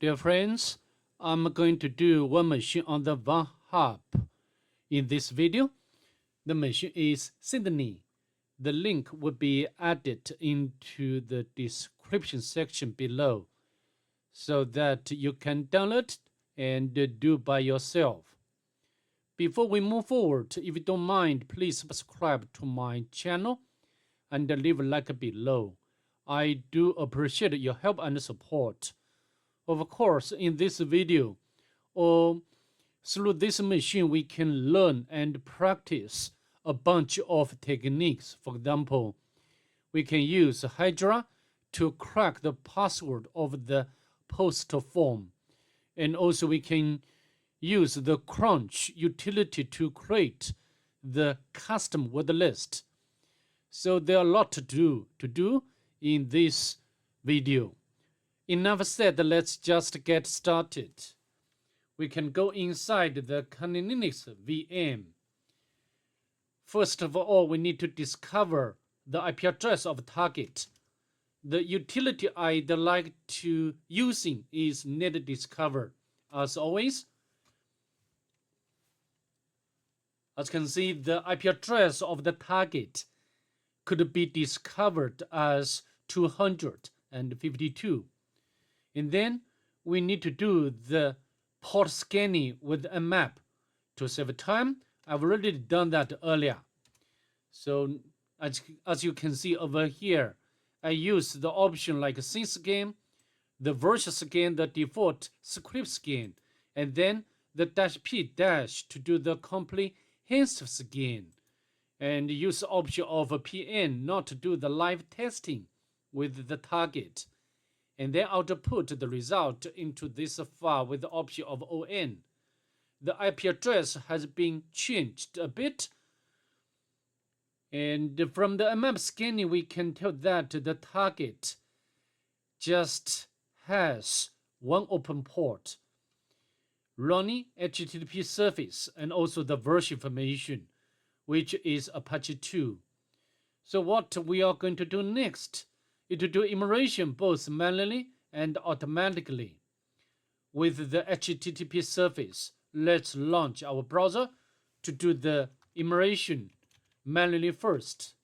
Dear friends, I'm going to do one machine on the Vulnhub. In this video, the machine is Sidney. The link will be added into the description section below so that you can download and do by yourself. Before we move forward, if you don't mind, please subscribe to my channel and leave a like below. I do appreciate your help and support. Of course, in this video or through this machine, we can learn and practice a bunch of techniques. For example, we can use hydra to crack the password of the post form. And also we can use the crunch utility to create the custom word list. So there are a lot to do in this video. Enough said, let's just get started. We can go inside the Linux VM. First of all, we need to discover the IP address of target. The utility I'd like to using is net discover. As always, as you can see, the IP address of the target could be discovered as 252. And then we need to do the port scanning with a map. To save time, I've already done that earlier. So as you can see over here, I use the option like scene scan, the version scan, the default script scan, and then the -p- to do the comprehensive scan, and use the option of a PN not to do the live testing with the target. And then output the result into this file with the option of ON. The IP address has been changed a bit. And from the map scanning, we can tell that the target just has one open port, running HTTP service, and also the version information, which is Apache 2. So what we are going to do next is to do immersion both manually and automatically with the HTTP service. Let's launch our browser to do the immersion manually first.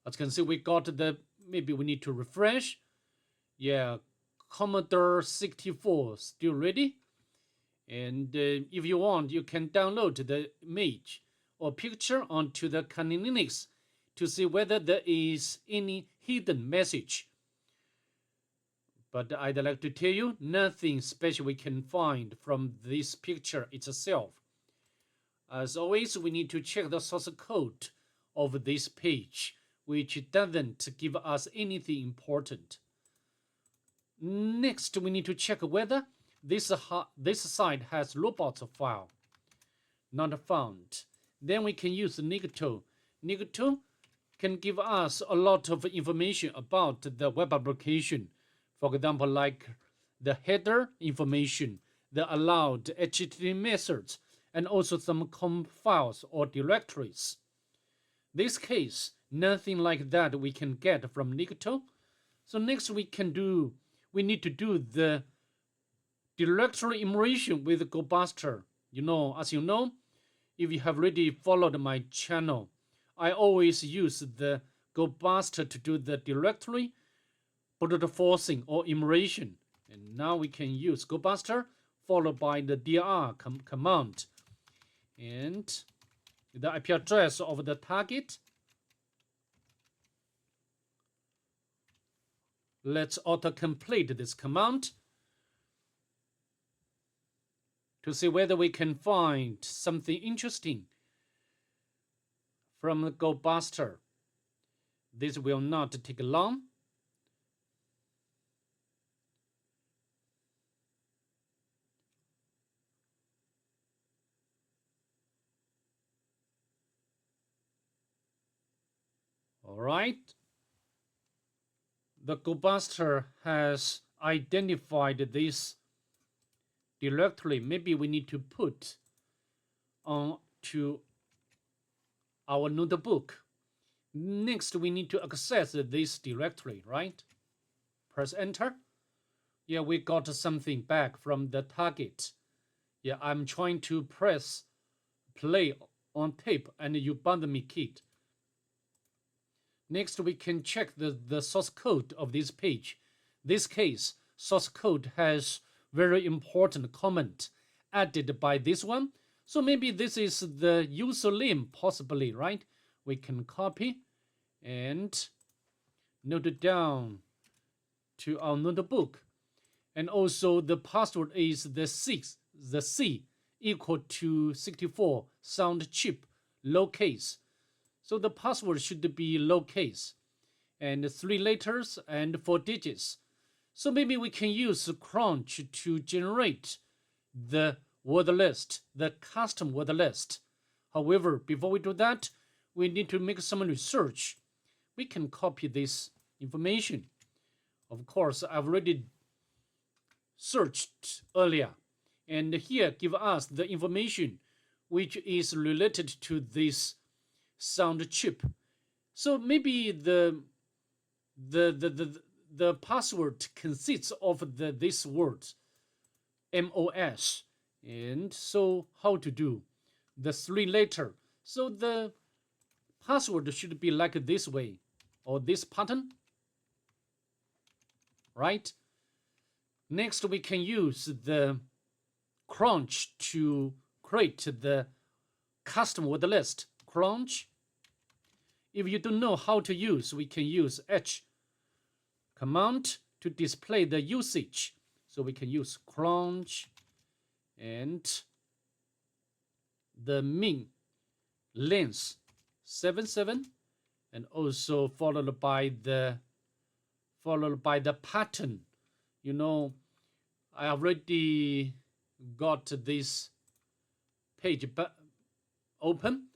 As you can see, we got the, maybe we need to refresh. Yeah, Commodore 64 still ready. And if you want, you can download the image or picture onto the Linux to see whether there is any hidden message. But I'd like to tell you, nothing special we can find from this picture itself. As always, we need to check the source code of this page, which doesn't give us anything important. Next, we need to check whether this site has robots file. Not found. Then we can use Nicto. Nicto can give us a lot of information about the web application. For example, like the header information, the allowed HTTP methods, and also some com files or directories. This case, nothing like that we can get from Nicto. So next we need to do the directory immersion with GoBuster. As you know, if you have already followed my channel, I always use the GoBuster to do the directory brute forcing or immersion. And now we can use GoBuster followed by the dir command. And the IP address of the target. Let's autocomplete this command to see whether we can find something interesting from the GoBuster. This will not take long. All right. The GoBuster has identified this directory. Maybe we need to put onto our notebook. Next, we need to access this directory, right? press enter. Yeah, we got something back from the target. Yeah, I'm trying to press play on tape and you banned me kid. Next, we can check the source code of this page. This case, source code has very important comment added by this one. So maybe this is the username possibly, right? We can copy and note it down to our notebook. And also the password is the C equal to 64 sound chip lowercase. So the password should be lowercase and 3 letters and 4 digits. So maybe we can use Crunch to generate the word list, the custom word list. However, before we do that, we need to make some research. We can copy this information. Of course, I've already searched earlier, and here give us the information which is related to this sound chip. So maybe the password consists of this word MOS. And so how to do the 3 letter? So the password should be like this way or this pattern, right? Next, we can use the Crunch to create the custom word list. Crunch. If you don't know how to use, we can use H command to display the usage. So we can use Crunch and the min length 77 and also followed by the pattern. You know, I already got this page open.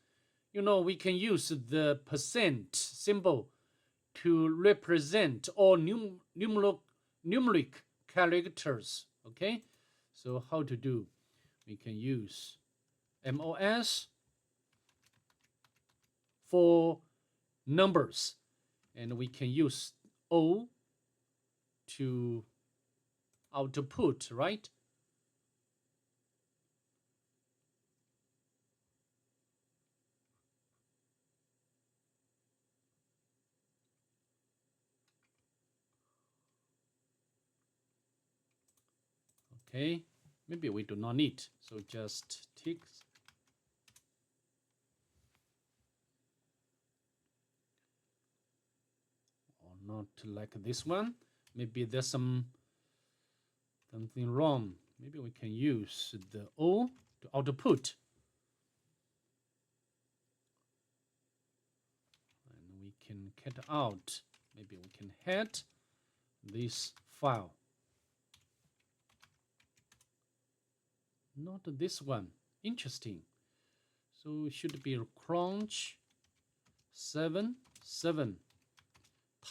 You know, we can use the percent symbol to represent all numeric characters. Okay, so how to do? We can use MOS for numbers, and we can use O to output, right? Okay, maybe we do not need, so just tick. Or not like this one. Maybe there's something wrong. Maybe we can use the O to output. And we can cut out. Maybe we can head this file. Not this one. Interesting. So it should be Crunch 77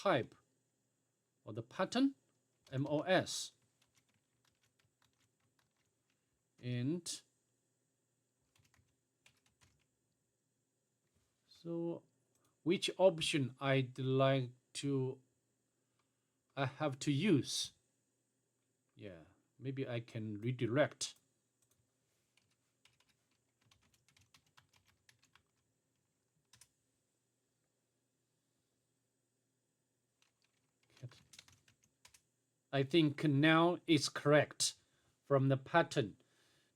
type or the pattern MOS. And so which option I have to use? Yeah, maybe I can redirect. I think now it's correct from the pattern.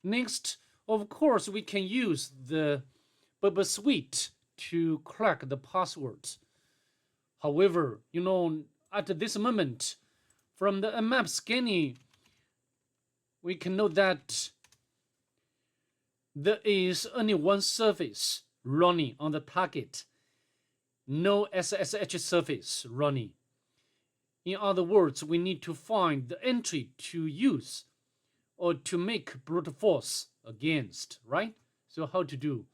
Next, of course, we can use the Bubble Suite to crack the passwords. However, you know, at this moment, from the map scanning, we can know that there is only one service running on the target, no SSH service running. In other words, we need to find the entry to use or to make brute force against, right? So how to do?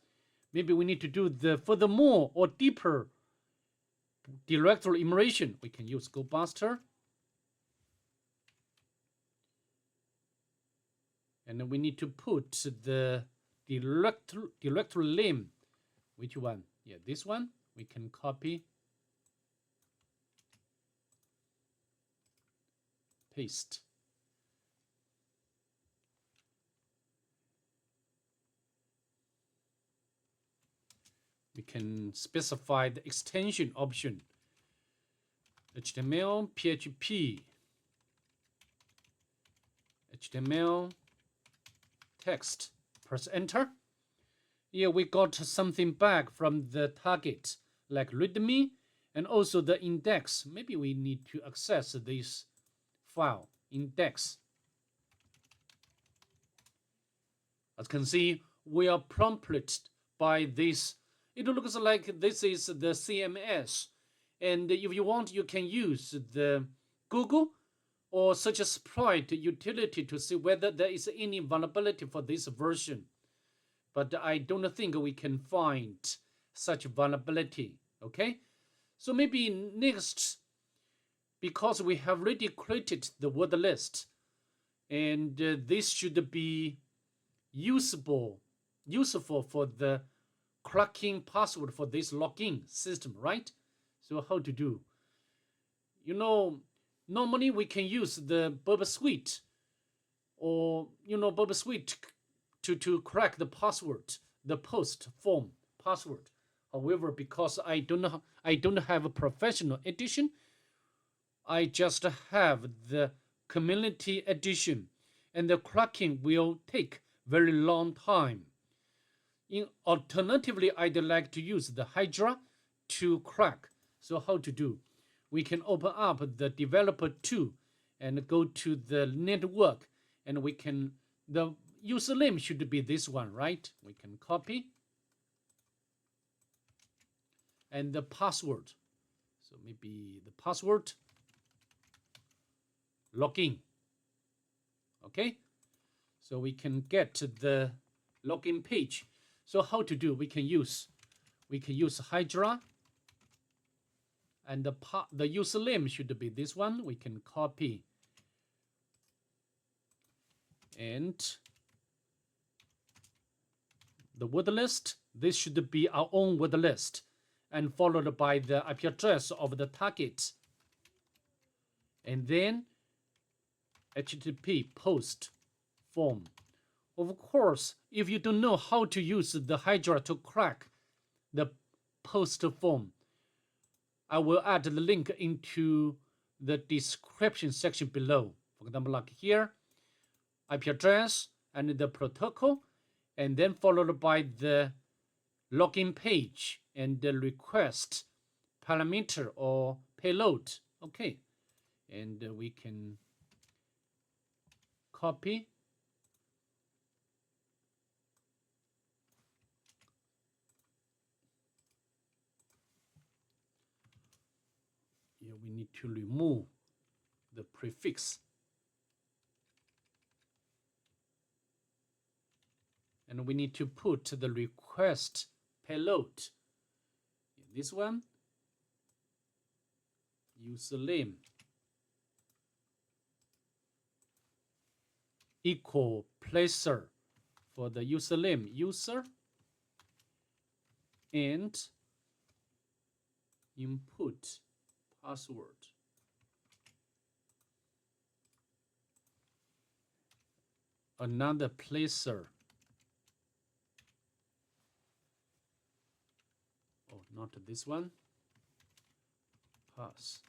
Maybe we need to do the furthermore or deeper directory enumeration. We can use GoBuster. And then we need to put the directory name. Which one? Yeah, this one. We can copy. paste. We can specify the extension option. HTML, PHP, HTML, text. Press enter. Here we got something back from the target, like readme and also the index. Maybe we need to access this file, index. As you can see, we are prompted by this. It looks like this is the CMS. And if you want, you can use the Google or such a Sprite utility to see whether there is any vulnerability for this version. But I don't think we can find such vulnerability, okay? So maybe next, because we have already created the word list, and this should be useful for the cracking password for this login system, right? So how to do? You know, normally we can use the Burp Suite or, Burp Suite to crack the password, the post form password. However, because I don't have a professional edition, I just have the community edition, and the cracking will take very long time. Alternatively, I'd like to use the Hydra to crack. So how to do? We can open up the developer tool and go to the network, and the username should be this one, right? We can copy. And the password. So maybe the password, login. Okay? So we can get the login page. So how to do? We can use Hydra, and the username should be this one. We can copy and the word list. This should be our own word list, and followed by the IP address of the target, and then HTTP post form. Of course, if you don't know how to use the Hydra to crack the post form, I will add the link into the description section below. For example, like here, IP address and the protocol, and then followed by the login page and the request parameter or payload. Okay, and we can copy. Here we need to remove the prefix. And we need to put the request payload. This one, username equal placer for the username, user, and input password. Another placer. Oh, not this one. Pass.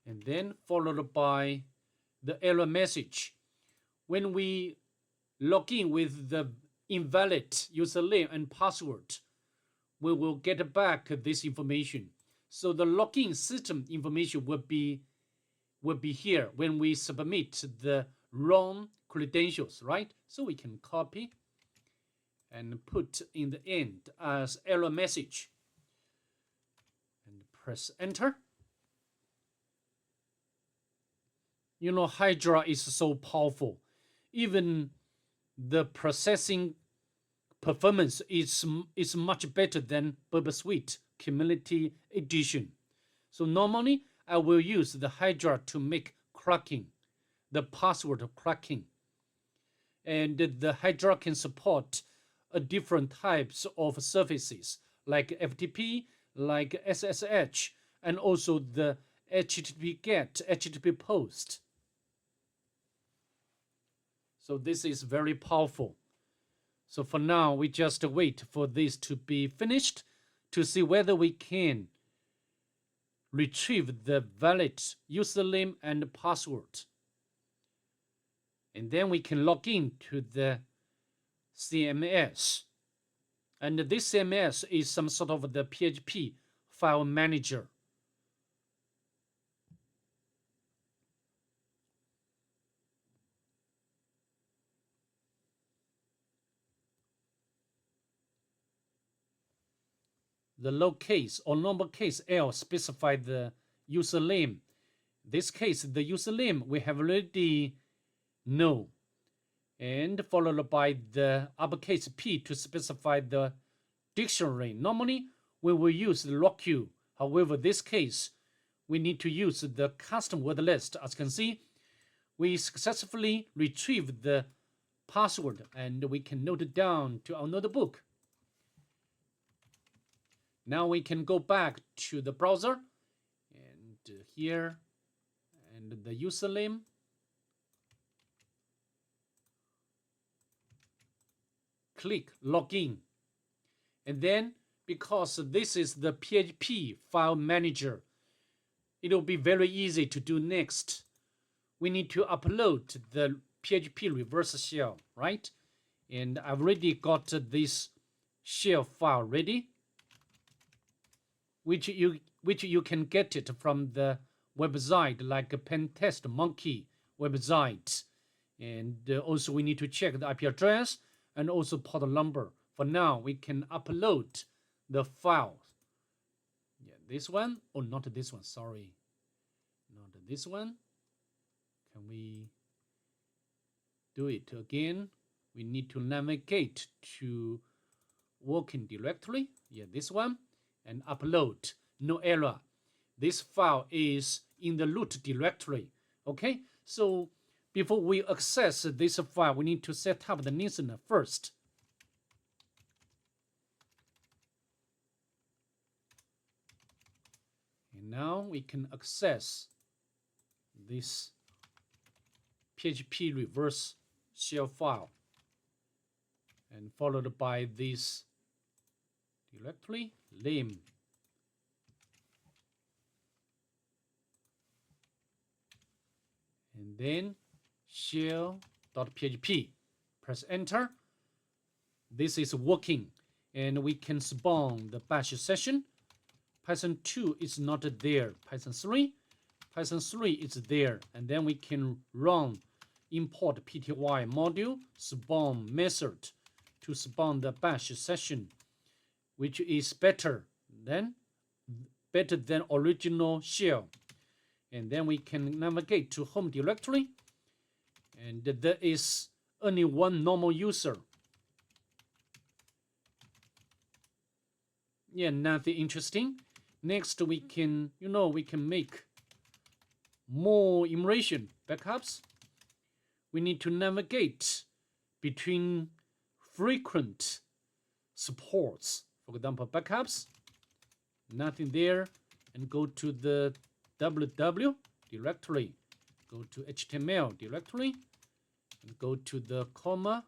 And then followed by the error message. When we log in with the invalid username and password, we will get back this information. So the login system information will be here when we submit the wrong credentials, right? So we can copy and put in the end as error message and press enter. Hydra is so powerful. Even the processing performance is much better than Burp Suite Community Edition. So normally I will use the Hydra to make cracking, the password cracking. And the Hydra can support different types of services like FTP, like SSH, and also the HTTP GET, HTTP POST. So this is very powerful. So for now, we just wait for this to be finished to see whether we can retrieve the valid username and password. And then we can log in to the CMS. And this CMS is some sort of the PHP file manager. The lowercase or numbercase L specify the username. In this case, the username we have already know, and followed by the uppercase P to specify the dictionary. Normally, we will use the LOQ. However, this case, we need to use the custom word list. As you can see, we successfully retrieved the password, and we can note it down to our notebook. Now we can go back to the browser, and here, and the username. Click login. And then, because this is the PHP file manager, it will be very easy to do next. We need to upload the PHP reverse shell, right? And I've already got this shell file ready, which you can get it from the website like a Pentest Monkey website. And also we need to check the IP address and also port number. For now, we can upload the files. Yeah, this one. Oh, not this one. Sorry, not this one. Can we do it again? We need to navigate to working directory. Yeah, this one. And upload. No error. This file is in the root directory. Okay, so before we access this file, we need to set up the listener first. And now we can access this PHP reverse shell file, and followed by this directory name. And then shell.php. Press enter. This is working, and we can spawn the bash session. Python 2 is not there. Python 3 is there, and then we can run import pty module spawn method to spawn the bash session, which is better than original shell. And then we can navigate to home directory, and there is only one normal user. Yeah, nothing interesting. Next, we can, we can make more emulation backups. We need to navigate between frequent supports. For example, backups, nothing there, and go to the www directory, go to HTML directory, and go to the comma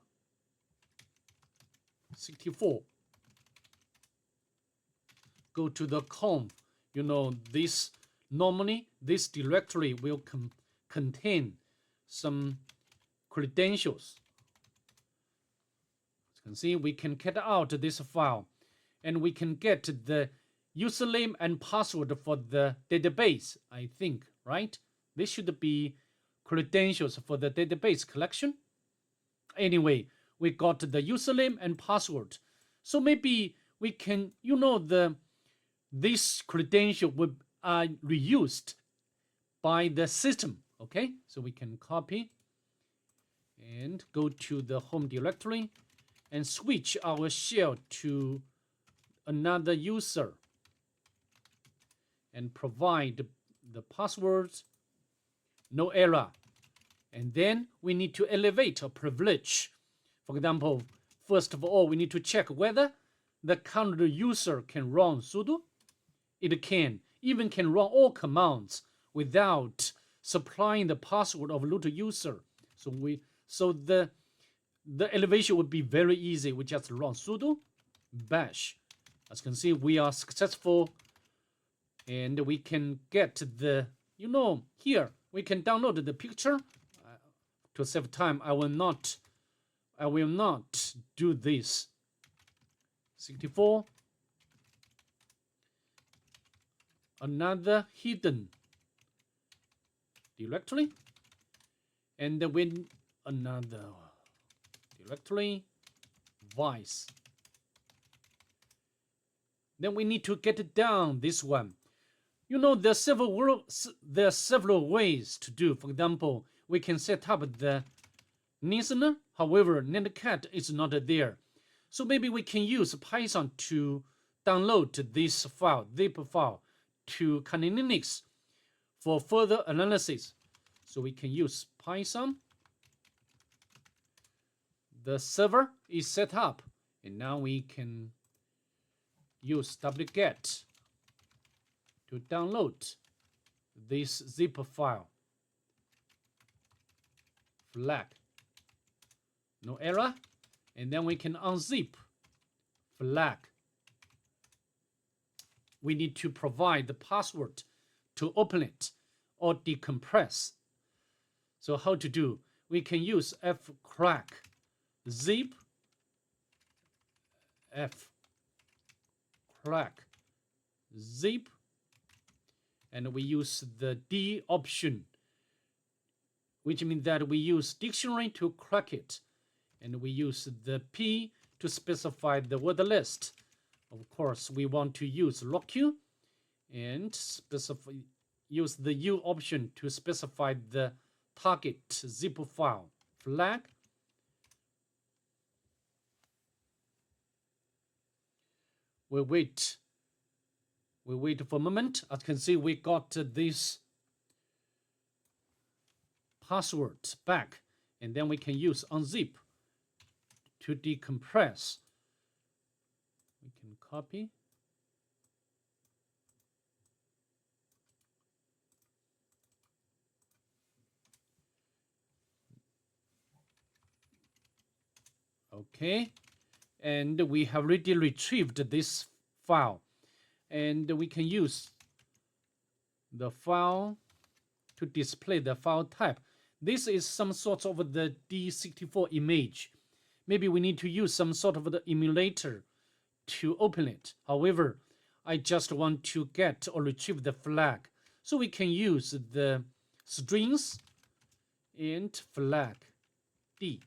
64. Go to the conf. Normally this directory will contain some credentials. As you can see, we can get out this file, and we can get the username and password for the database, I think, right? This should be credentials for the database collection. Anyway, we got the username and password. So maybe we can, this credential will reused by the system. Okay, so we can copy and go to the home directory and switch our shell to another user and provide the passwords, no error. And then we need to elevate a privilege. For example, first of all, we need to check whether the current user can run sudo. It can, even can run all commands. without supplying the password of root user. So the elevation would be very easy. We just run sudo bash. As you can see, we are successful, and we can get the, here we can download the picture. To save time, I will not do this. 64, another hidden directory, and then another directory, vice. Then we need to get down this one. There are several ways to do. For example, we can set up the listener. However, netcat is not there. So maybe we can use Python to download this file, zip file, to Kali Linux for further analysis. So we can use Python. The server is set up, and now we can use wget to download this zip file. Flag, no error, and then we can unzip flag. We need to provide the password to open it or decompress. So how to do? We can use frackzip, frackzip, and we use the D option, which means that we use dictionary to crack it, and we use the P to specify the word list. Of course, we want to use locq and use the U option to specify the target zip file flag. We wait for a moment. As you can see, we got this password back, and then we can use unzip to decompress. We can copy. Okay, and we have already retrieved this file, and we can use the file to display the file type. This is some sort of the D64 image. Maybe we need to use some sort of the emulator to open it. However, I just want to get or retrieve the flag. So we can use the strings and flag D.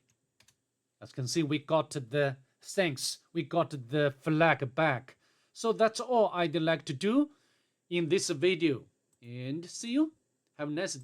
As you can see, we got the flag back. So that's all I'd like to do in this video. And see you. Have a nice day.